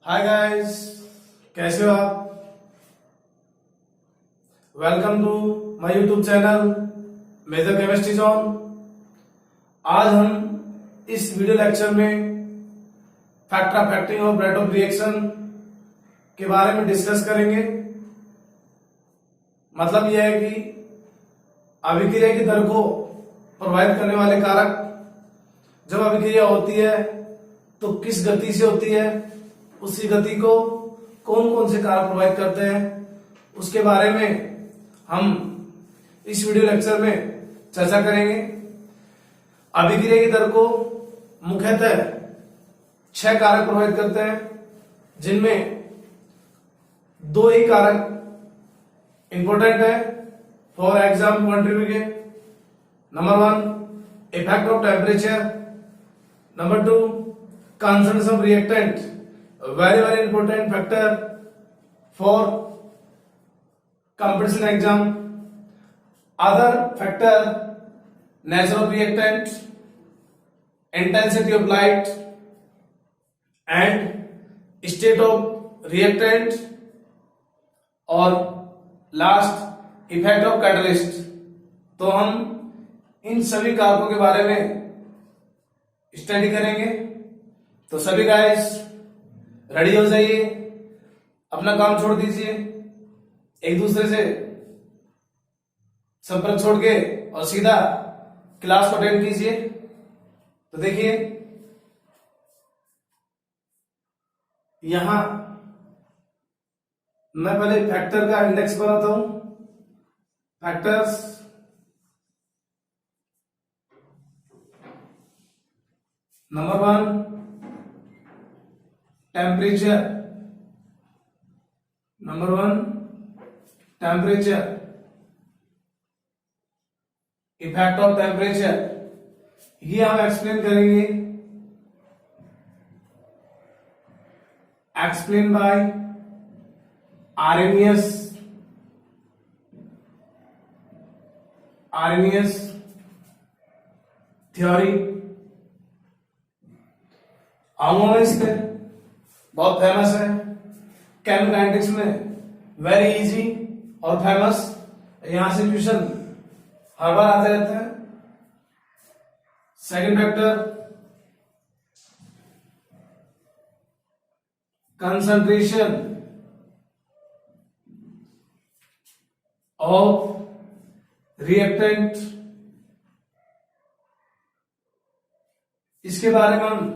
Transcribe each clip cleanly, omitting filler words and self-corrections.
Hi guys, कैसे हो आप। Welcome to my YouTube channel major chemistry zone. आज हम इस वीडियो लेक्चर में factor affecting of rate of reaction के बारे में डिस्कस करेंगे। मतलब यह है कि अभिक्रिया की दर को प्रभावित करने वाले कारक, जब अभिक्रिया होती है तो किस गति से होती है, उसी गति को कौन कौन से कारक प्रभावित करते हैं, उसके बारे में हम इस वीडियो लेक्चर में चर्चा करेंगे। अभिक्रिया की दर को मुख्यतः 6 कारक प्रभावित करते हैं, जिनमें 2 ही कारक इंपॉर्टेंट है for exam point of view के। Number 1 effect of temperature, number 2 concentration of reactant, very important factor for competition exam. Other factor, nature of reactant, intensity of light and state of reactant, और last effect of catalyst. तो हम इन सभी कारकों के बारे में study करेंगे। तो सभी गाइस रेडी हो जाइए, अपना काम छोड़ दीजिए, एक दूसरे से संपर्क छोड़ के और सीधा क्लास को अटेंड कीजिए। तो देखिए, यहां मैं पहले फैक्टर का इंडेक्स बनाता हूं। Factors, number 1 temperature, number 1 temperature, effect of temperature, ये हम एक्सप्लेन करेंगे। Explain by Arrhenius theory. आऊंगा मैं इस पे, बहुत फेमस है केमिकल में, वेरी इजी और फेमस। यहां से क्वेश्चन हर बार आते रहते हैं। Second factor, concentration of reactant. इसके बारे में हम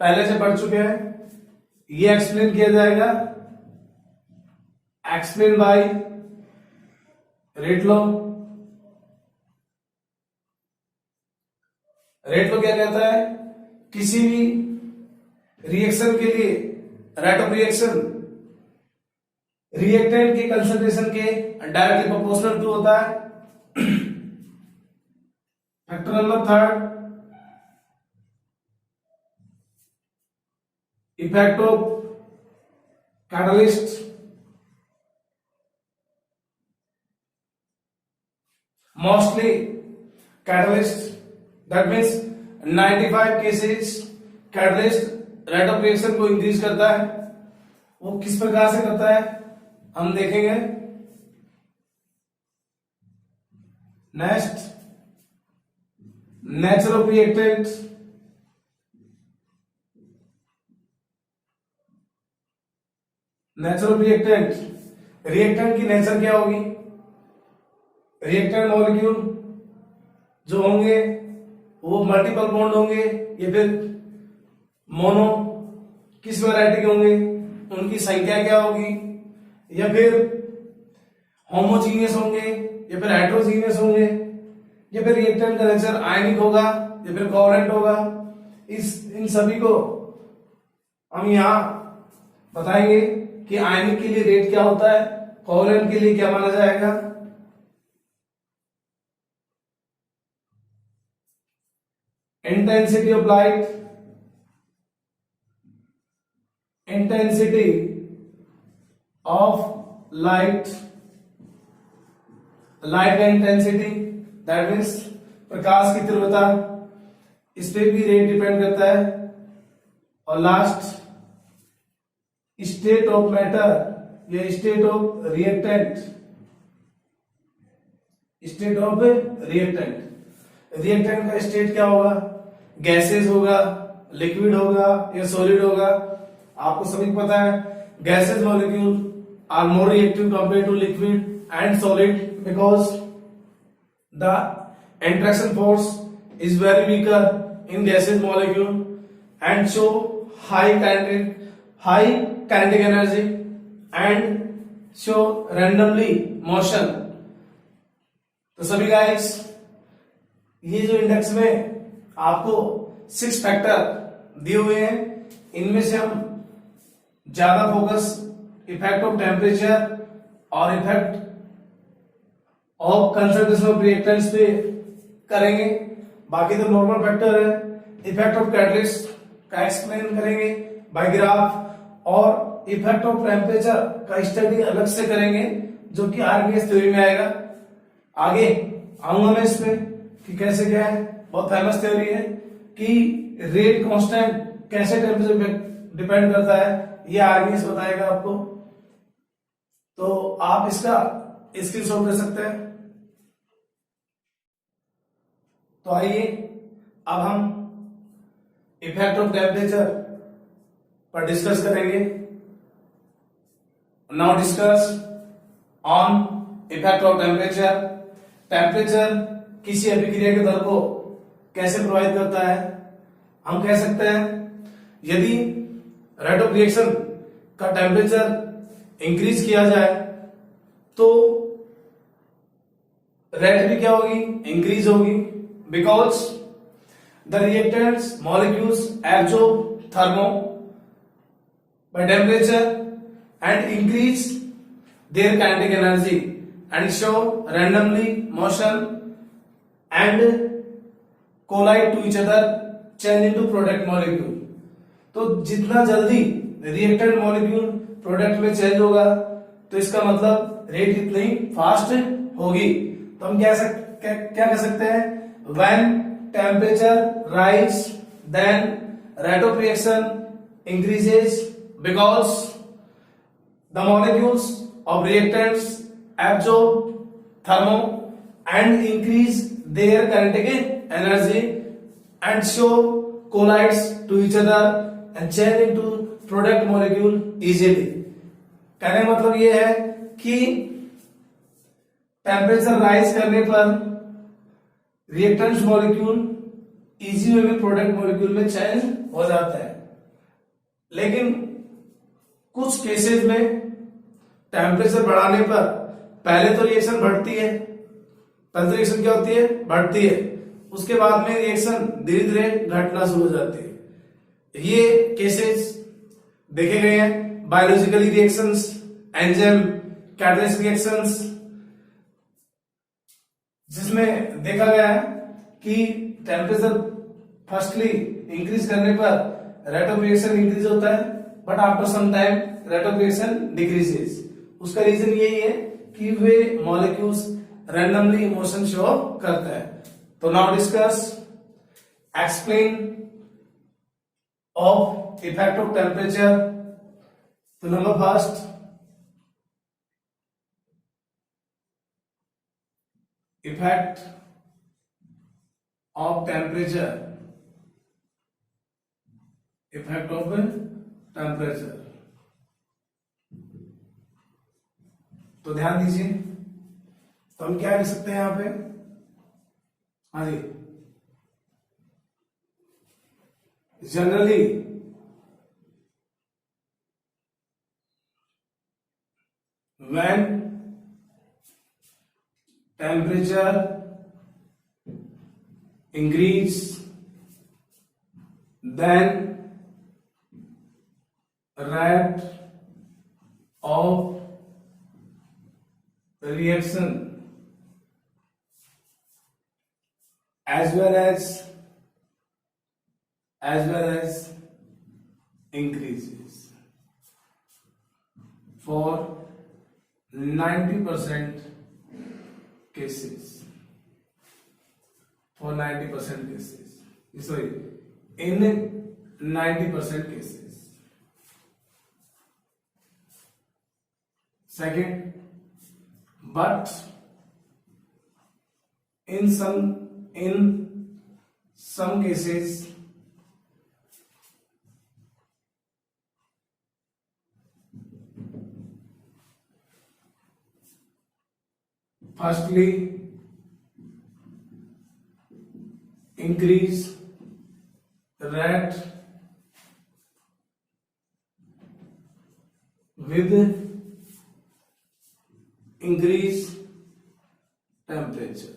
पहले से पढ़ चुके हैं। ये एक्सप्लेन किया जाएगा explain by rate law. Rate law क्या कहता है, किसी भी रिएक्शन के लिए रेट ऑफ रिएक्शन रिएक्टेंट की कंसंट्रेशन के डायरेक्टली प्रोपोर्शनल टू होता है। Factor number 3 effect of catalyst. Mostly catalyst, that means 95 cases catalyst rate of reaction को इंक्रीज करता है। वो किस प्रकार से करता है हम देखेंगे। Next, nature of reactant, nature of reactant, reactant की नेचर क्या होगी। रिएक्टेंट मॉलिक्यूल जो होंगे वो मल्टीपल बॉन्ड होंगे या फिर मोनो, किस वैरायटी के होंगे, उनकी संख्या क्या होगी, या फिर होमोजीनियस होंगे या फिर हेट्रोजीनियस होंगे, या फिर रिएक्टेंट का नेचर आयनिक होगा या फिर कोवलेंट होगा। इन सभी को हम यहां बताएंगे कि आयनिक के लिए रेट क्या होता है, कोवलेंट के लिए क्या माना जाएगा। Intensity of light, intensity of light, light का इंटेंसिटी दैट मीन्स प्रकाश की तीव्रता, इस पे भी रेट डिपेंड करता है। और लास्ट स्टेट ऑफ मैटर या state of reactant, state of reactant. Reactant का स्टेट क्या होगा? गैसेस होगा, लिक्विड होगा या सॉलिड होगा। आपको सभी को पता है gases molecule are more reactive compare to liquid and solid because the interaction force is very weaker in gaseous molecule and show high kinetic energy and show randomly motion। तो सभी गाइस ये जो इंडेक्स में आपको 6 factor दिए हुए हैं, इनमें से हम ज्यादा फोकस इफेक्ट ऑफ टेम्परेचर और effect of concentration of reactants पे करेंगे। बाकी तो नॉर्मल फैक्टर है। इफेक्ट ऑफ कैटलिस्ट का एक्सप्लेन करेंगे बाय ग्राफ और इफेक्ट ऑफ टेम्परेचर का स्टडी अलग से करेंगे जो कि आरबीएस थ्योरी में आएगा। आगे आऊंगा मैं इस पे कि कैसे क्या है। बहुत फेमस थ्योरी है कि रेट कांस्टेंट कैसे टेम्परेचर पे डिपेंड करता है, ये आरबीएस बताएगा आपको। तो आप इसका स्क्रीनशॉट ले सकते हैं। तो आइए अब हम इफेक्ट ऑफ टेम्परेचर पर डिस्कस करेंगे। Now discuss on effect of temperature. Temperature किसी अभिक्रिया के दर को कैसे प्रभावित करता है? हम कह सकते हैं यदि रेट ऑफ रिएक्शन का टेम्परेचर इंक्रीज किया जाए तो रेट भी क्या होगी? इंक्रीज होगी। Because the reactants molecules absorb thermo by temperature and increase their kinetic energy and show randomly motion and collide to each other, change into product molecule। तो जितना जल्दी रिएक्टेंट मॉलिक्यूल प्रोडक्ट में change होगा तो इसका मतलब rate इतनी fast होगी। तो हम क्या कह सकते हैं? When temperature rise, then rate of reaction increases because the molecules of reactants absorb thermo and increase their kinetic energy and show collides to each other and change into product molecule easily। कहने का मतलब ये है कि temperature rise करने पर reactants molecule easy way में product molecule में चेंज हो जाता है। लेकिन कुछ केसेस में टेम्परेचर बढ़ाने पर पहले तो रिएक्शन बढ़ती है, पहले तो रिएक्शन क्या होती है? बढ़ती है। उसके बाद में रिएक्शन धीरे धीरे घटना शुरू हो जाती है। ये केसेस देखे गए हैं biologically reactions, enzyme catalyst reactions, जिसमें देखा गया है कि टेम्परेचर फर्स्टली इंक्रीज करने पर रेट ऑफ रिएक्शन इंक्रीज होता है but after some time rate of reaction decreases. उसका रीजन यही है कि वे मॉलिक्यूल्स रैंडमली मोशन शो करते हैं। तो now discuss explain of effect of temperature. तो number first, effect of temperature. Effect of temperature, तो ध्यान दीजिए। तो हम क्या लिख सकते हैं यहां पे? हाँ जी, generally when temperature increase, then rate of reaction as well as increases for 90% cases, for 90% cases, sorry, in 90% cases। Second, but in some cases firstly increase rate with increase temperature,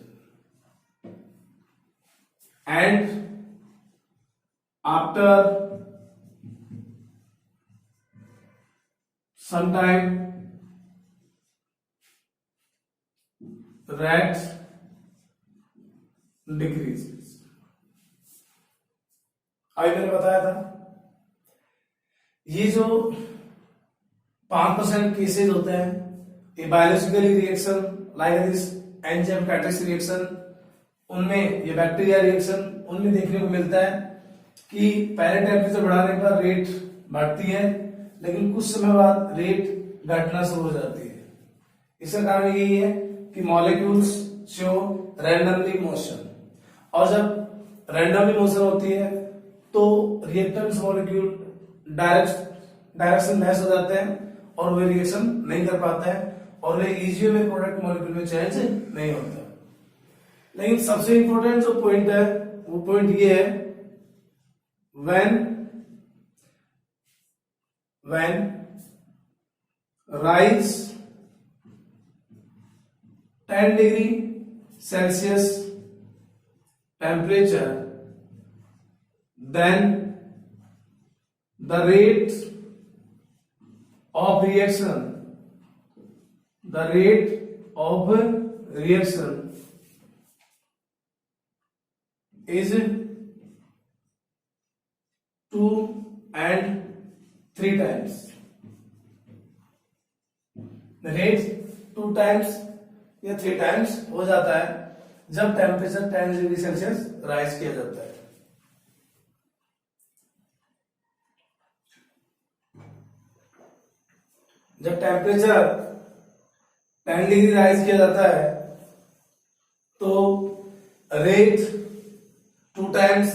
and after some time rate decreases. अभी मैंने बताया था ये जो 5% cases होते हैं ये biologically reaction like this enzyme catalysis reaction, उनमें ये बैक्टीरिया रिएक्शन, उनमें देखने को मिलता है कि पहले टेम्परेचर बढ़ाने पर रेट बढ़ती है लेकिन कुछ समय बाद रेट घटना शुरू हो जाती है। इसका कारण यही है कि मॉलिक्यूल्स शो रैंडमली मोशन, और जब रैंडमली मोशन होती है तो रिएक्टेंट्स मॉलिक्यूल डायरेक्शन मैच हो जाते हैं और वे रिएक्शन नहीं कर पाते हैं और वे इजी में प्रोडक्ट मॉलिक्यूल में चेंज नहीं होता। लेकिन सबसे इंपॉर्टेंट जो पॉइंट है वो पॉइंट ये है, when rise 10 degree Celsius temperature, then the rate of reaction is 2 and 3 times. The rate 2 times या 3 times हो जाता है जब टेम्परेचर 10 डिग्री सेल्सियस राइज किया जाता है। जब टेम्परेचर 10 डिग्री राइज किया जाता है तो रेट 2 टाइम्स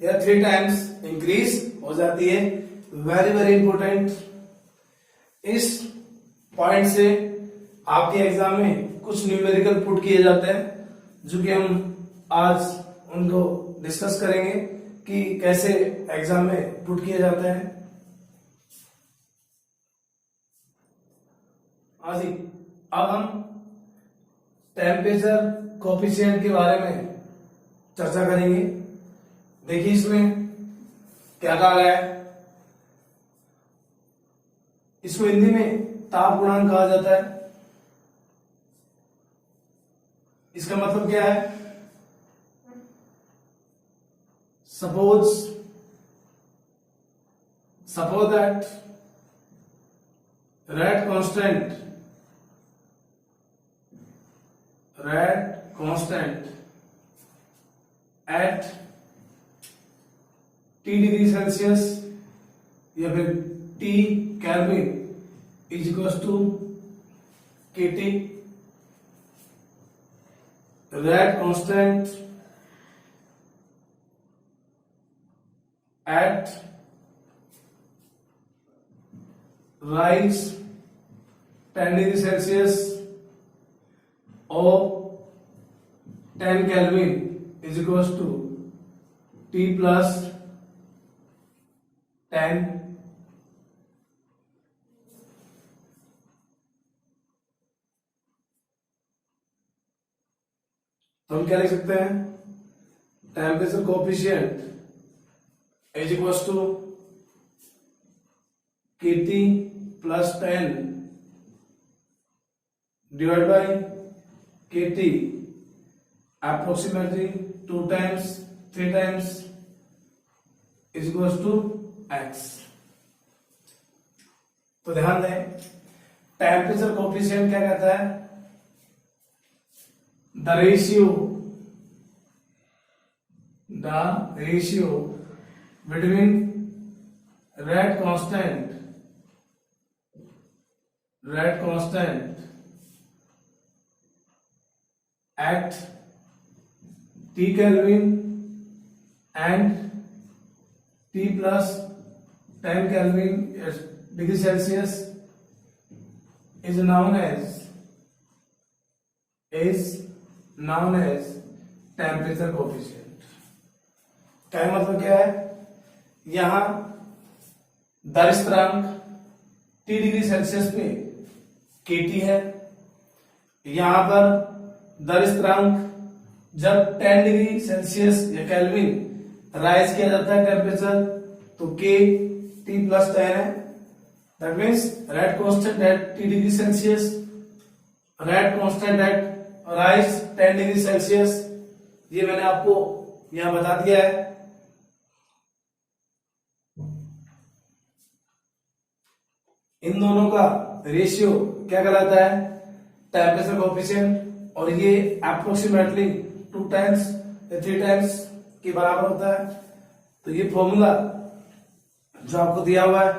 या 3 टाइम्स इंक्रीज हो जाती है। वेरी वेरी इंपोर्टेंट, इस पॉइंट से आपके एग्जाम में कुछ न्यूमेरिकल पुट किए जाते हैं जो कि हम आज उनको डिस्कस करेंगे कि कैसे एग्जाम में पुट किए जाते हैं। अब हम टेम्परेचर कोफिशिएंट के बारे में चर्चा करेंगे। देखिए इसमें क्या कहा गया है, इसको हिंदी में ताप गुणांक कहा जाता है। इसका मतलब क्या है, suppose that rate constant at T degree Celsius या फिर T Kelvin is equal to KT। Rate constant at rise 10 degree Celsius और 10 Kelvin is equal to T plus 10। तो हम क्या लिख सकते हैं, temperature coefficient is equal to KT plus 10 divide by KT approximately 2 times 3 times is equals to x। तो ध्यान दें, टेम्परेचर कोफिशिएंट क्या कहता है, the ratio between rate constant red constant at T Kelvin and T plus 10 Kelvin degree Celsius is known as temperature coefficient. क्या मतलब क्या है, यहां दर स्थिरांक T डिग्री सेल्सियस पे KT है, यहां पर दर स्थिरांक जब 10 डिग्री सेल्सियस या केल्विन राइज किया जाता है टेम्परेचर तो K T प्लस 10 है। That means rate constant at T degree Celsius, rate constant at rise 10 degree Celsius, ये मैंने आपको यहां बता दिया है। इन दोनों का रेशियो क्या कहलाता है, टेम्परेचर कोएफिशिएंट, और ये अप्रोक्सीमेटली 2 टाइम्स या 3 टाइम्स के बराबर होता है। तो ये फॉर्मूला जो आपको दिया हुआ है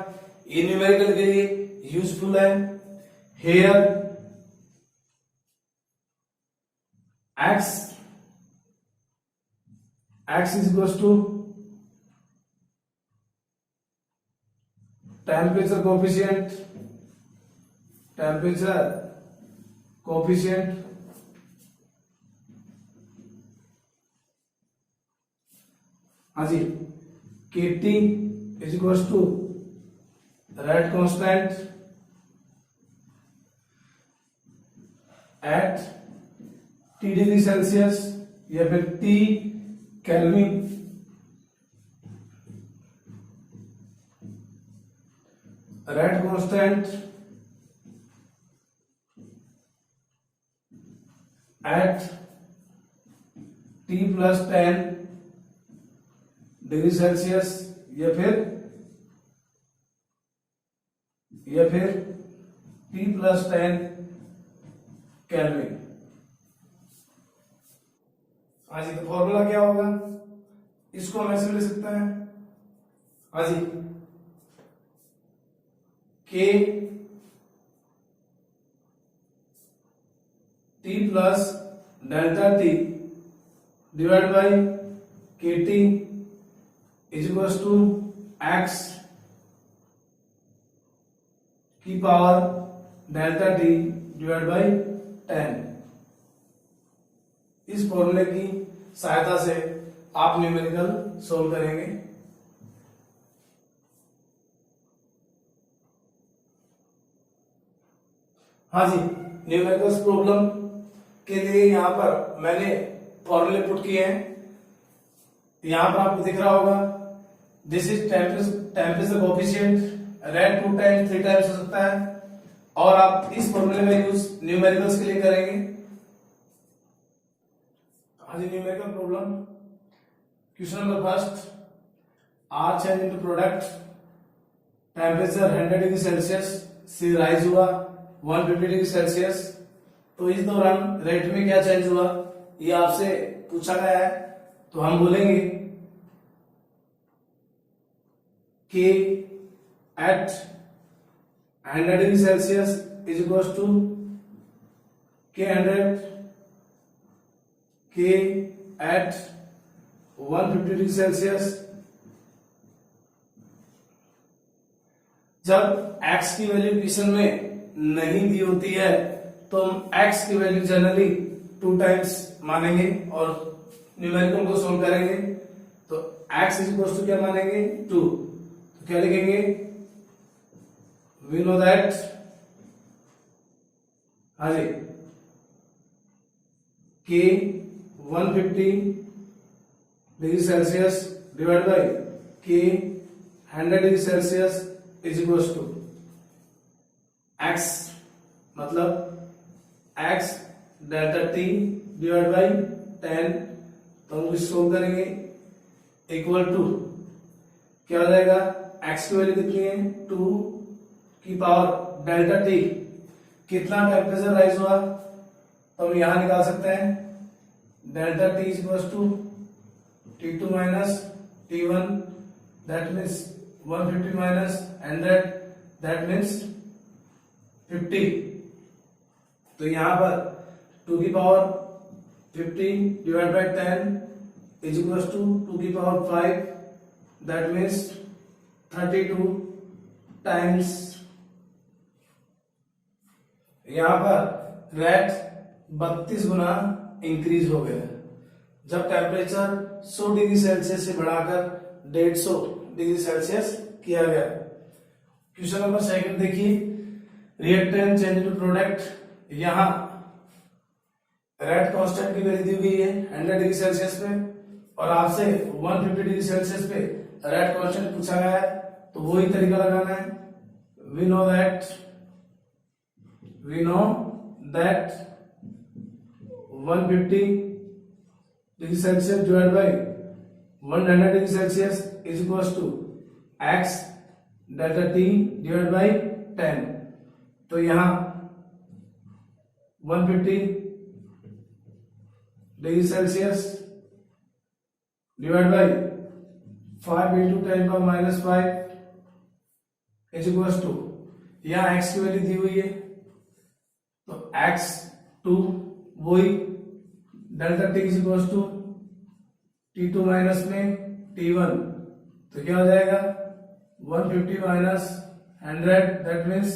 ये न्यूमेरिकल के लिए यूजफुल है। Here x is equals to temperature coefficient हाँ जी, KT is equals to rate constant at T degree Celsius या फिर T Kelvin, rate constant at T plus 10 degree Celsius या फिर T प्लस 10 केल्विन। हाँ जी, तो फॉर्मूला क्या होगा, इसको हम ऐसे लिख सकते हैं। हाँ जी, K T plus delta T divide by KT is equal to x की power delta T divide by 10। इस फॉर्मूले की सहायता से आप न्यूमेरिकल सोल्व करेंगे। हाँ जी, न्यूमेरिकल्स प्रॉब्लम के लिए यहां पर मैंने फॉर्मूले पुट किए हैं। यहां पर आपको दिख रहा होगा this is temperature coefficient, rate 2 times 3 times हो सकता है, और आप इस फॉर्मूले में यूज न्यूमेरिकल्स के लिए करेंगे। आज numerical problem question number first, R change into product, temperature 100 degree Celsius से राइज हुआ 150 डिग्री सेल्सियस, तो इस दौरान रेट में क्या चेंज हुआ ये आपसे पूछा गया है। तो हम बोलेंगे कि at 100 degree Celsius is equal to K100 K at 150 degree Celsius. जब x की वैल्यू इक्वेशन में नहीं दी होती है तो हम x की वैल्यू जनरली 2 टाइम्स मानेंगे और न्यूमेरिकल को सोल्व करेंगे। तो x इज इक्वल टू क्या मानेंगे 2, तो क्या लिखेंगे, वी नो दैट, हाँ जी, K 150 degree Celsius divide by K 100 degree Celsius is equal to x, मतलब x delta T divide by 10, तो हम इसे सोल्व करेंगे, इक्वल टू क्या हो जाएगा, x की वैल्यू कितनी है 2 की पावर डेल्टा T, कितना टेम्परेचर राइज हुआ तो हम यहां निकाल सकते हैं, delta T is equal to T2 minus T1, that means 150 minus 100, that means 50, तो यहां पर 2 की power 50 divide by 10 is equal to 2 की पावर 5, दैट मीन्स 32 टाइम्स। यहां पर रेट 32 गुना इंक्रीज हो गया जब टेम्परेचर 100 डिग्री सेल्सियस से बढ़ाकर 150 डिग्री सेल्सियस किया गया। क्वेश्चन नंबर सेकंड देखिए, रिएक्टेंट चेंज टू प्रोडक्ट। यहां रेट कांस्टेंट की वैल्यू दी हुई है 100 डिग्री सेल्सियस पे और आपसे 150 डिग्री सेल्सियस पे रेट कांस्टेंट पूछा गया है, तो वही तरीका लगाना है। We know that 150 degree Celsius divide by 100 degree Celsius is equal to x delta t divide by 10। तो यहां 150 degree Celsius divide by 5 into 10 power minus 5 is equal to, यहां x की वैल्यू दी हुई है तो x2 वही delta t is equal to t2 minus में t1, तो क्या हो जाएगा 150 माइनस 100 दैट मीन्स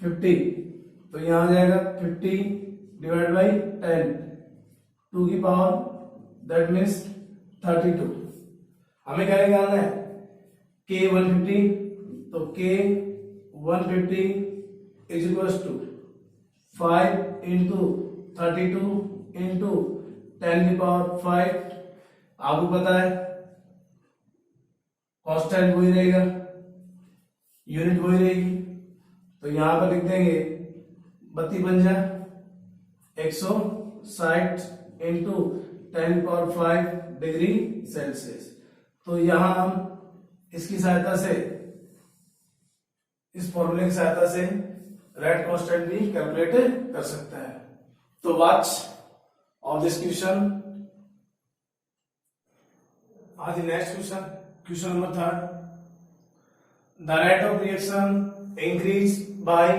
50, तो यहां आ जाएगा 50 डिवाइड बाई 10 2 की पावर दैट मीन्स 32। हमें क्या निकालना है k 150, तो k 150 is equal to 5 into 32 into 10 की पावर 5। आपको पता है कांस्टेंट वही रहेगा, यूनिट वही रहेगी, तो यहां पर लिख देंगे 32 बन जा 160 इंटू 10 पावर 5 डिग्री सेल्सियस। तो यहां हम इसकी सहायता से, इस फॉर्मूले की सहायता से रेट कांस्टेंट भी कैलकुलेट कर सकता है। तो वॉच ऑफ दिस क्वेश्चन। आज next question number 3, the rate of reaction increase by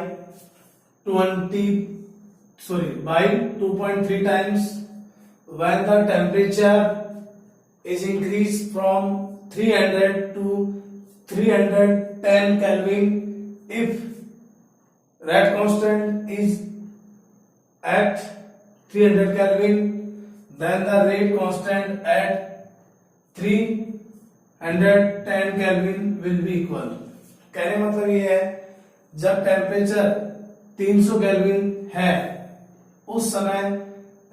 2.3 times when the temperature is increased from 300 to 310 Kelvin. If rate constant is at 300 Kelvin, then the rate constant at 310 Kelvin will be equal. कहने मतलब ये है जब temperature 300 kelvin है उस समय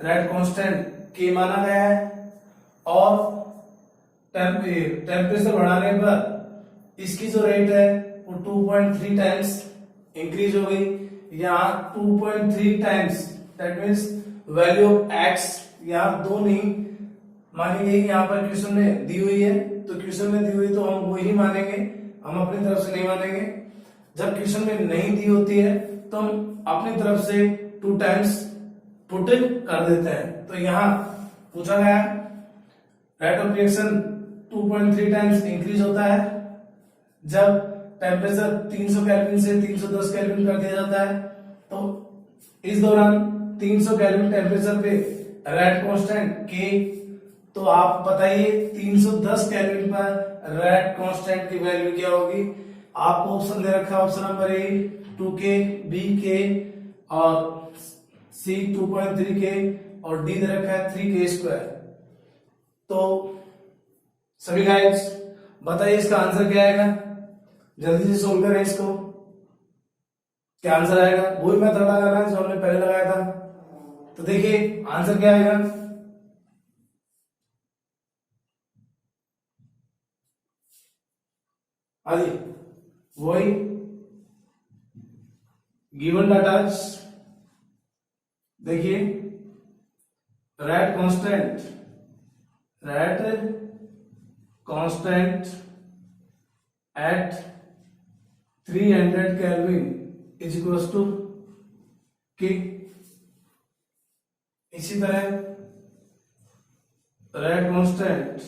rate constant के माना गया है और टेम्परेचर बढ़ाने पर इसकी जो रेट है वो 2.3 टाइम्स इंक्रीज हो गई। यहाँ 2.3 times that means value of x यहाँ 2 नहीं मानी गई, यहाँ पर क्वेश्चन में दी हुई है, तो क्वेश्चन में दी हुई तो हम वही मानेंगे, हम अपनी तरफ से नहीं मानेंगे। जब क्वेश्चन में नहीं दी होती है तो हम अपनी तरफ से 2 टाइम्स पुट कर देते हैं। तो यहाँ पूछा गया rate of reaction 2.3 times increase होता है जब टेम्परेचर 300 केल्विन से 310 केल्विन कर दिया जाता है। तो इस दौरान 300 केल्विन टेम्परेचर पे रेट कांस्टेंट के, तो आप बताइए 310 केल्विन पर रेट कांस्टेंट की वैल्यू क्या होगी। आपको ऑप्शन दे रखा है, option number A 2K, B K और C 2.3K और D दे रखा है 3K²। तो सभी गाइस बताइए इसका आंसर क्या आएगा, जल्दी से सोल्व करें इसको। क्या आंसर आएगा, वही मेथड लगाना है जो हमने पहले लगाया था। तो देखिए आंसर क्या आएगा, आदि वही गिवन डाटा। देखिए rate constant at 300 Kelvin is equal to K. इसी तरह rate constant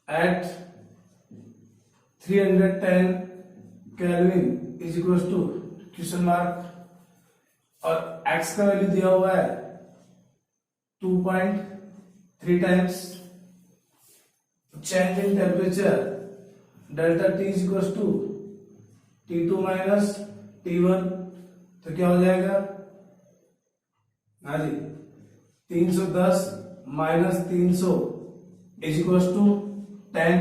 at 310 Kelvin is equal to question mark, और x का वैल्यू दिया हुआ है 2.3 times. Change in temperature delta T is equal to T2 minus T1, तो क्या हो जाएगा? हाँ जी, 310 माइनस 300 इज इक्वल टू 10,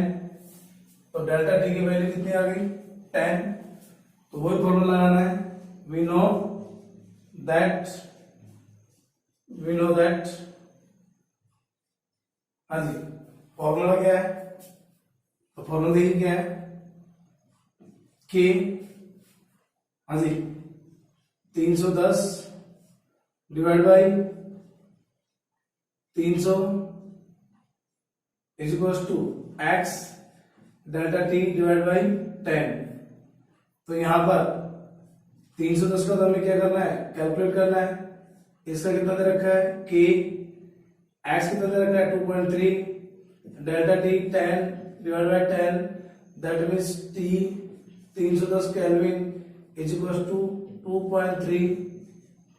तो डेल्टा टी की वैल्यू कितनी आ गई? 10। तो वही फॉर्मूला लगाना है, वी नो दैट, हाँ जी, फॉर्मूला क्या है? तो फॉर्मूला देखिए क्या है, के, हाँ जी, 310 divide by 300 is equal to X delta T divide by 10। तो यहां पर 310 का तो हमें क्या करना है? कैलकुलेट करना है। इसका कितना दे रखा है? के। एक्स कितना दे रखा है? 2.3, delta T 10 divide by 10, that means T 310 Kelvin is equal to 2.3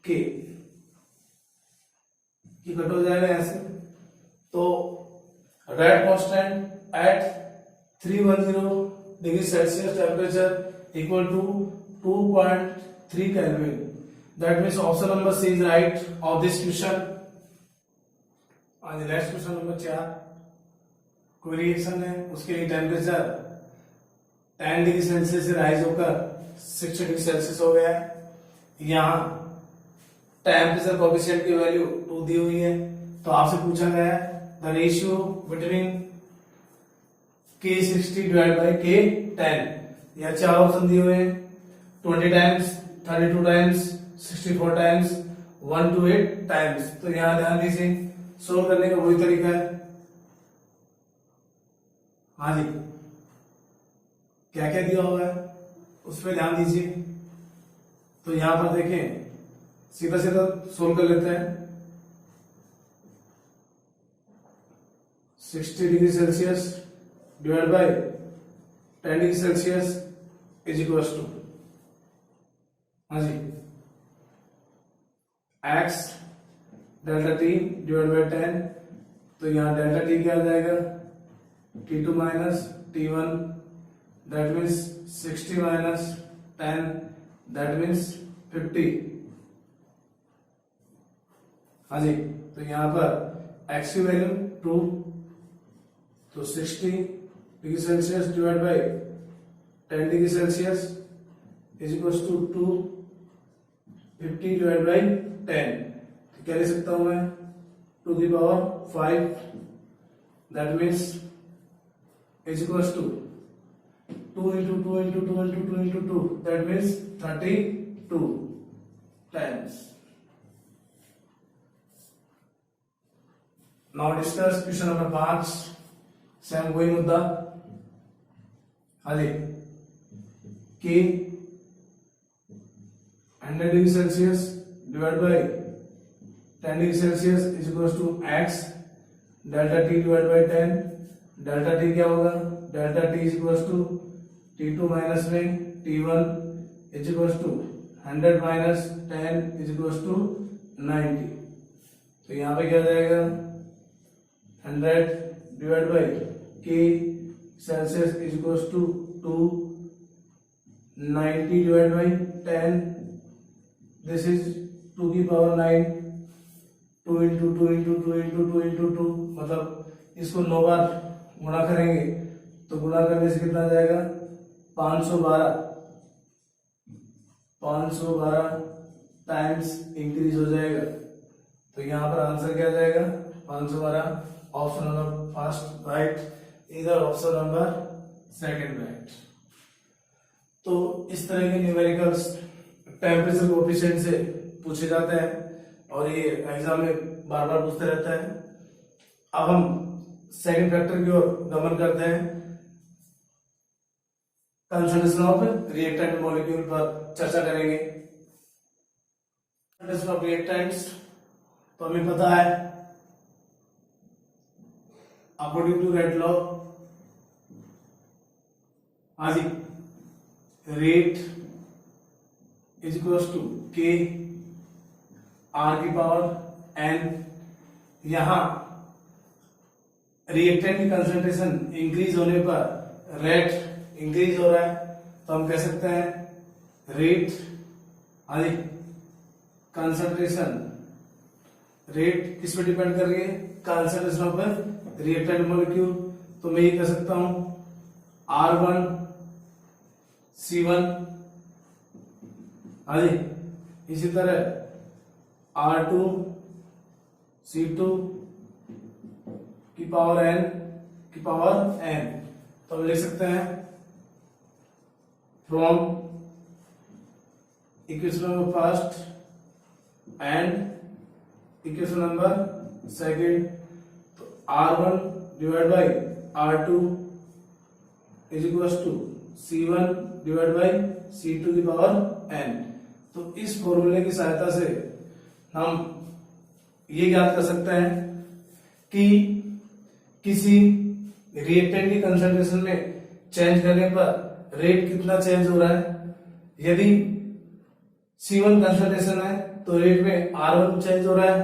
K. Cut हो जाएगा ऐसे। तो rate constant at 310 degree Celsius temperature equal to 2.3 Kelvin. That means option number C is right of this question. Next question number 4, कोई reaction है, उसके लिए temperature 10 degree Celsius से rise होकर 60 डिग्री सेल्सियस हो गया है। यहाँ टेम्परेचर कोएफिशिएंट की वैल्यू 2 दी हुई है। तो आपसे पूछा गया है the ratio between K60 divide by K10। यह 4 ऑप्शन दिए हुए हैं, 20 times, 32 times, 64 times, 1 to 8 times. तो यहाँ ध्यान दीजिए, सोल्व करने का वही तरीका है। हाँ जी, क्या क्या दिया हुआ है उस पर ध्यान दीजिए। तो यहां पर देखें, सीधा सीधा सोल्व कर लेते हैं। 60 degree Celsius divide by 10 degree Celsius is equal to, हाँ जी, x delta T divide by 10। तो यहां डेल्टा टी क्या आ जाएगा? T2 minus T1, that means 60 minus 10, that means 50। हाँ जी, तो यहां पर x की वैल्यू 2, तो 60 degree Celsius divide by 10 degree Celsius is equal to 2, 50 divide by 10। तो क्या लिख सकता हूं मैं? 2 की पावर 5, that means is equal to 2 into 2 into 2 into 2 into 2, that means 32 times. Now discuss question number 5, same वही मुद्दा। हाँ जी, K 100 degree Celsius divide by 10 degree Celsius is equal to x delta T divide by 10। Delta T क्या होगा? Delta T is equal to T2 minus में T1 is equal to 100 minus 10 is equal to 90। तो यहाँ पे क्या जाएगा? 100 divide by K Celsius is equal to 2, 90 divide by 10, this is 2 की power 9, 2 into 2 into 2 into 2 into 2, मतलब इसको 9 बार गुणा करेंगे तो गुणा करने से कितना जाएगा? 512 टाइम्स इंक्रीज हो जाएगा। तो यहां पर आंसर क्या जाएगा? 512। ऑप्शन नंबर फर्स्ट राइट, इधर ऑप्शन नंबर सेकंड राइट। तो इस तरह के न्यूमेरिकल्स टेम्परेचर कोएफिशिएंट से पूछे जाते हैं और ये एग्जाम में बार बार पूछते रहता है। अब हम सेकंड फैक्टर की ओर गमन करते हैं, कंसंट्रेशन ऑफ रिएक्टेंट मॉलिक्यूल पर चर्चा करेंगे। कंसंट्रेशन ऑफ रिएक्टेंट्स तो हमें पता है, अकॉर्डिंग टू रेट लॉ, हाँ जी, रेट इज इक्वल टू के आर की पावर एन। यहां रिएक्टेंट की कंसंट्रेशन इंक्रीज होने पर रेट इंक्रीज हो रहा है, तो हम कह सकते हैं रेट कंसंट्रेशन। रेट किस पे डिपेंड कर रही है? Concentration of reactant molecule. तो मैं ये कह सकता हूं R1 C1, इसी तरह R2 C2 की पावर n। तो हम लिख सकते हैं from equation number first and equation number second, तो R1 divide by R2 is equal to C1 divide by C2 की पावर n। तो इस फॉर्मूले की सहायता से हम ये ज्ञात कर सकते हैं कि किसी रिएक्टेंट की कंसंट्रेशन में चेंज करने पर रेट कितना चेंज हो रहा है। यदि C1 कंसंट्रेशन है तो रेट में R1 चेंज हो रहा है,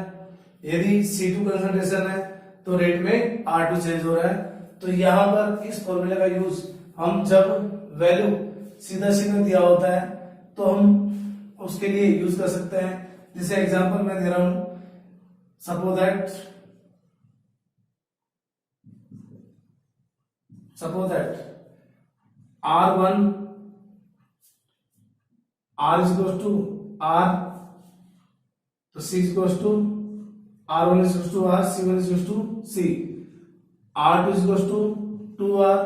यदि C2 कंसंट्रेशन है तो रेट में R2 चेंज हो रहा है। तो यहां पर इस फॉर्मूले का यूज हम जब वैल्यू सीधा दिया होता है तो हम उसके लिए यूज कर सकते हैं। जैसे एग्जांपल मैं दे रहा हूं, suppose that R1 R is equals to R, तो C is equals to R1 is equals to R, C1 is equals to C, R2 is equals to 2R,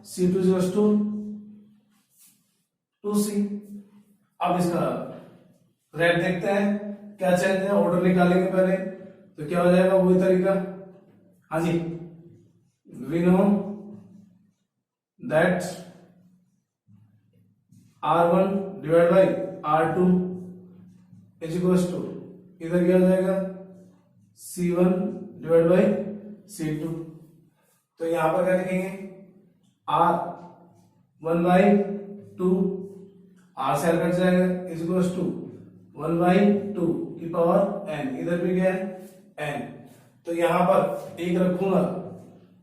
C2 is equals to 2C। अब इसका rate देखते हैं क्या change है। Order निकालेंगे पहले, तो क्या हो जाएगा वही तरीका। We know that R1 divide by R2 is equal to, इधर क्या हो जाएगा C1 डिवाइड बाई C2। तो यहां पर क्या लिखेंगे R 1/2, R से कट जाएगा, इज इक्वल टू 1/2 की पावर n। इधर भी क्या है n, तो यहां पर एक रखूंगा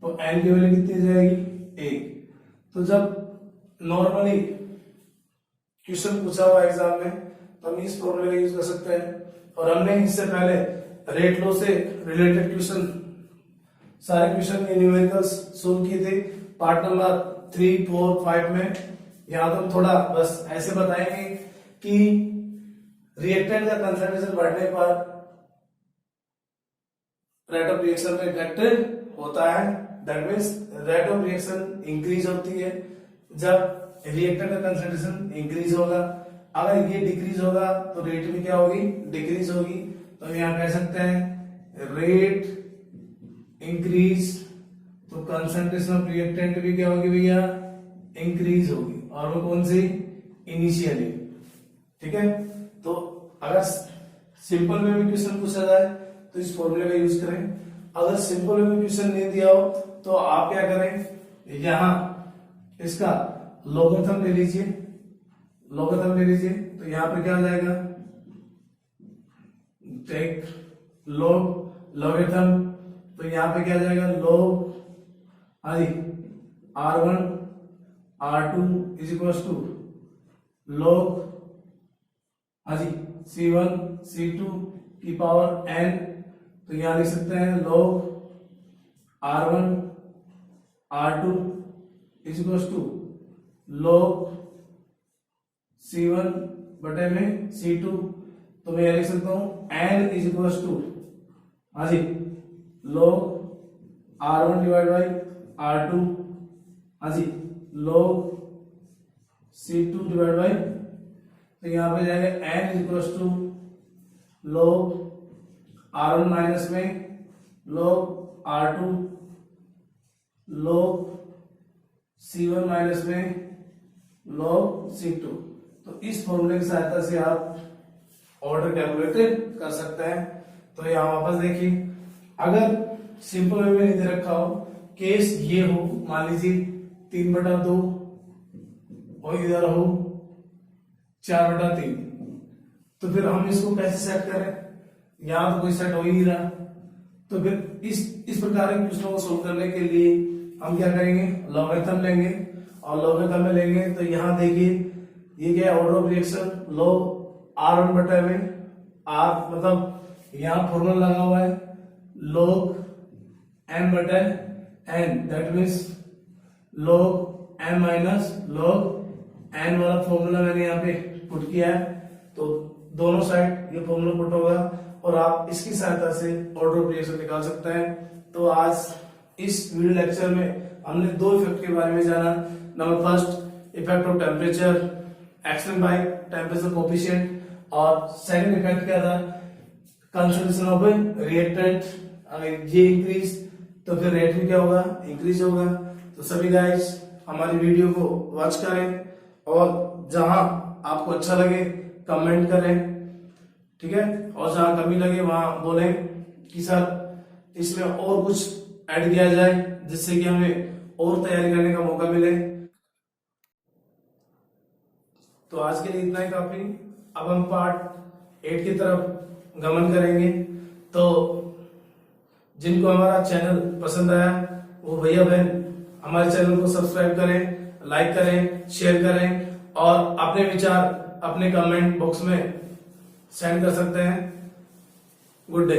तो n की वैल्यू कितनी जाएगी 1। तो जब नॉर्मली क्वेश्चन पूछा हुआ एग्जाम में तो हम इस फॉर्मूले का यूज कर सकते हैं। और हमने इससे पहले रेट लॉ से रिलेटेड क्वेश्चन, सारे क्वेश्चन के न्यूमेरिकल्स सोल्व किए थे पार्ट नंबर 3, 4, 5 में। यहां तो हम थोड़ा बस ऐसे बताएंगे कि रिएक्टेंट का कंसंट्रेशन बढ़ने पर रेट ऑफ रिएक्शन में इफेक्ट होता है। That means rate of reaction increase होती है जब रिएक्टेंट का कंसंट्रेशन इंक्रीज होगा। अगर ये डिक्रीज होगा तो रेट में क्या होगी, डिक्रीज होगी। तो हम यहां कह सकते हैं रेट इंक्रीज, तो कंसंट्रेशन ऑफ रिएक्टेंट भी क्या होगी भैया, इंक्रीज होगी। और वो कौन सी, इनिशियली। ठीक है, तो अगर सिंपल में भी क्वेश्चन पूछा जाए तो इस फॉर्मूले का यूज करें। अगर सिंपल में क्वेश्चन नहीं दिया हो तो आप क्या करें, यहां इसका लॉगरिथम ले लीजिए, तो यहां पर क्या आ जाएगा, टेक लॉगरिथम। तो यहां पे क्या आ जाएगा, log R1 R2 is equal to log C1 C2 की पावर n। तो यहां लिख सकते हैं log R1 R2 is equal to log C1 बटे में C2। तो मैं यह लिख सकता हूं n is equal to log R1 divide by R2 log C2 divide by, तो यहां पे जाएगा n is equal to log R1 minus में log R2 log C1 minus में लॉग C2। तो इस फॉर्मूले की सहायता से आप ऑर्डर कैलकुलेट कर सकते हैं। तो यहां वापस देखिए, अगर सिंपल वे में नहीं दे रखा हो, केस ये हो, मान लीजिए 3/2 और इधर हो 4/3, तो फिर हम इसको कैसे सेट करें, यहाँ तो कोई सेट हो ही नहीं रहा। तो फिर इस प्रकार के प्रश्नों को सोल्व करने के लिए हम क्या करेंगे, लॉगरिथम लेंगे, और लॉगरिथम में लेंगे तो यहाँ देखिए ये क्या है, order of reaction log r1 बटा में r, मतलब यहाँ फॉर्मूला लगा हुआ है log n बटा n, that means log n minus log n वाला फॉर्मूला मैंने यहाँ पे पुट किया है। तो दोनों साइड ये फॉर्मूला पुट होगा और आप इसकी सहायता से ऑर्डर ऑफ रिएक्शन निकाल सकते हैं। तो आज इस वीडियो लेक्चर में हमने दो इफेक्ट के बारे में जाना। Number first, effect of temperature explain by temperature coefficient, और सेकंड इफेक्ट क्या था, कंसंट्रेशन ऑफ रिएक्टेंट। अगर ये इंक्रीज तो फिर रेट भी क्या होगा, इंक्रीज होगा। तो सभी गाइस हमारी वीडियो को वॉच करें और जहां आपको अच्छा लगे कमेंट करें, ठीक है, और जहां कमी लगे वहां बोलें कि सर इसमें और कुछ ऐड किया जाए जिससे कि हमें और तैयारी करने का मौका मिले। तो आज के लिए इतना ही काफी। अब हम पार्ट 8 की तरफ गमन करेंगे। तो जिनको हमारा चैनल पसंद आया वो भैया बहन हमारे चैनल को सब्सक्राइब करें, लाइक करें, शेयर करें और अपने विचार अपने कमेंट बॉक्स में सेंड कर सकते हैं। Good day.